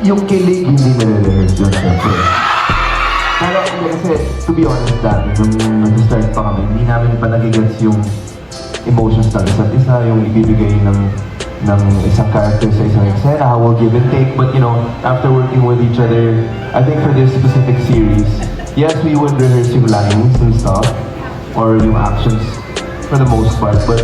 yung kilig, hindi nare-rehearse yun, syempre. Pero kasi, to be honest dati, nung nag-start pa kami, hindi namin pa nagigets yung emotions ng isa't isa, yung ibibigay ng isang character sa isang eksena, how we'll give and take. But you know, after working with each other, I think for this specific series, yes, we would rehearse yung lines and stuff, or yung actions for the most part, but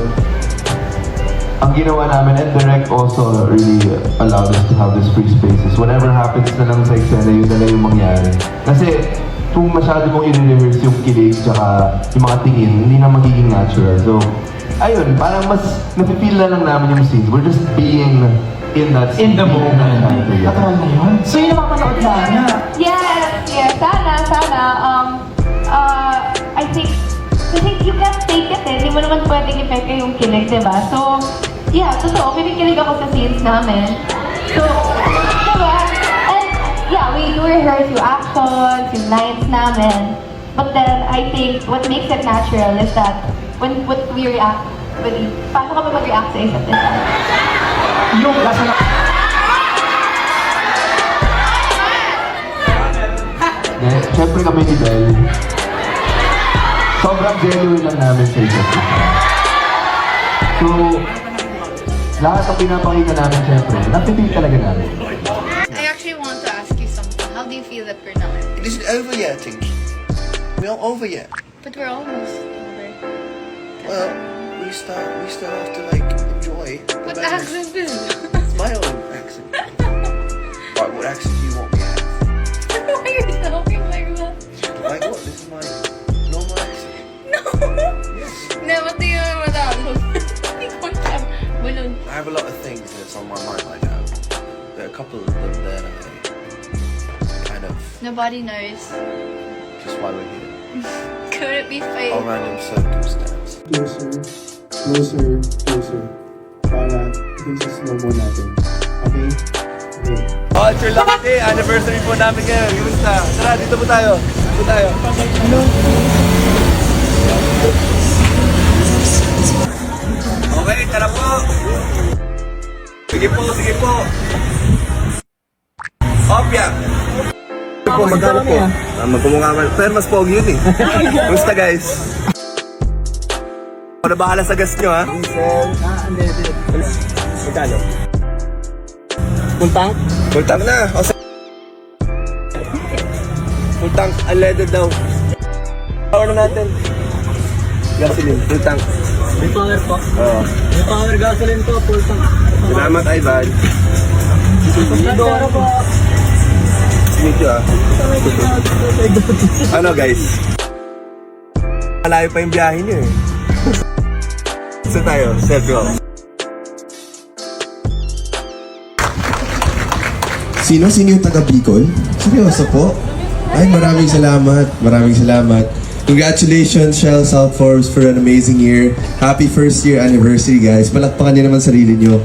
ang ginawa namin, and direct also really allowed us to have this free spaces. Whatever happens na lang sa eksena, yun na lang yung mangyari. Kasi kung masyado mong i-rehearse yung kilig tsaka yung mga tingin, hindi na magiging natural. So, ayun, parang mas napipil na lang namin yung scenes. We're just being in that scene. In the moment. Yeah. Natural na yun. So yun ang mapanood na. Yes, sana. I think, kasi you can't fake it eh. Hindi mo naman pwedeng i-fake yung kilig, diba? So, yeah, totoo, kinikilig ako sa scenes namin. So, diba? And, yeah, we do rehearse yung actions, yung lines namin. But then, I think, what makes it natural is that when we react, paano kami mag-react sa isa't isa? Yung lasa na... Siyempre kami ni Belle, sobrang genuine lang namin sa isa't isa. So, lahat ng pinapakita namin siyempre, napipil talaga namin. I actually want to ask you something. How do you feel that we're not? It isn't over yet, Tinky. We're not over yet. But we're almost over. Well, we still have to like enjoy. the What memories. accent is It's my own accent. Right, what accent do you want me to have? Why are you talking like that? Like what? This is my normal accent. No! No, what do you mean with that? Hindi ko alam. Balloon. I have a lot of things that's on my mind right now. There are a couple of them that I kind of Nobody knows. just why we're here. Could it be fake? A random circumstance. Closer. Para i-slow mo natin. Okay? Okay. Oh, it's your lucky day. Anniversary po namin ngayon. Kamusta? Tara, dito po tayo. Dito tayo. Okay, tara po. Sige po. Opya. Po, magkano po? Magpumukha man. Pero mas pogi yun eh. Kamusta guys? Ako na bahala sa gas nyo ha? Hindi. Magkano? Puntang? Full tank na. O full tank, unleaded daw. Power na natin. Gasoline, full tank. May power po. Oo. May power gasoline po, full tank. Salamat, Ivan. Pero po. Meet you ah. Ano guys? Malayo pa yung biyahe niyo eh. Saan tayo? Selfie ko. Sino yung taga Bicol? Seryoso po? Ay, maraming salamat. Congratulations, Shell South Forbes, for an amazing year. Happy first year anniversary, guys. Palakpakan niyo naman sarili niyo.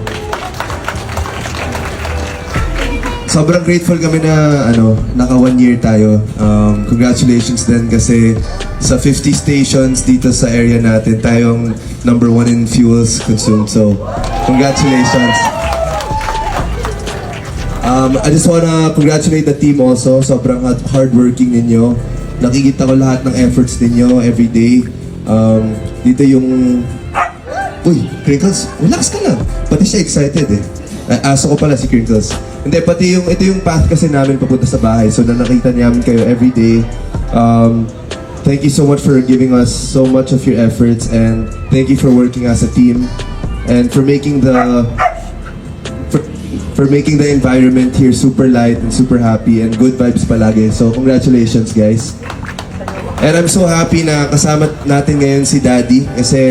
Sobrang grateful kami na naka 1 year tayo. Congratulations din kasi sa 50 stations dito sa area natin, tayong number 1 in fuels consumed. So, congratulations. I just wanna congratulate the team also. Sobrang hardworking ninyo. Nakikita ko lahat ng efforts ninyo every day. Dito yung... Uy, Crinkles, relax ka lang. Pati siya excited eh. Aso ko pala si Crinkles. Hindi, pati ito yung path kasi namin papunta sa bahay. So nakita namin kayo every day. Thank you so much for giving us so much of your efforts, and thank you for working as a team and for making the environment here super light and super happy and good vibes palagi. So congratulations guys. And I'm so happy na kasama natin ngayon si Daddy kasi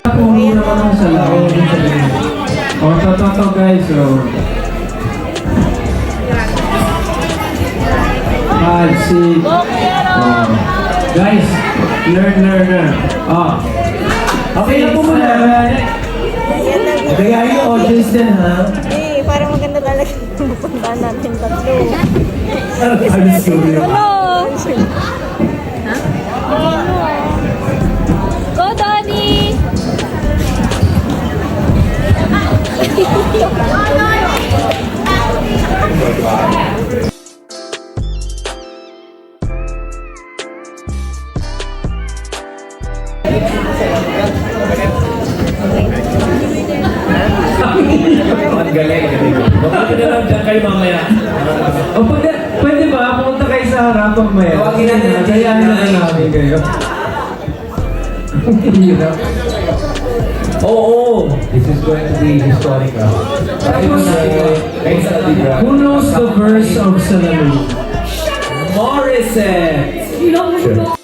Totoo guys, so... 5, 6... Guys, learn. Okay na po muna. Bigay yung audience din, ha? Eh, parang maganda talaga yung pupuntahan natin tatlo. Ano story naman? Ha? Go, Donnie! Mabuti na lang dyan kayo mamaya. O pwede ba? Pumunta kayo sa harap mamaya. Tawagin natin ang Kaya na namin kayo. Hirap. Oo. This is going to be historical. Tapos, who knows the verse of Salamin? Morissette.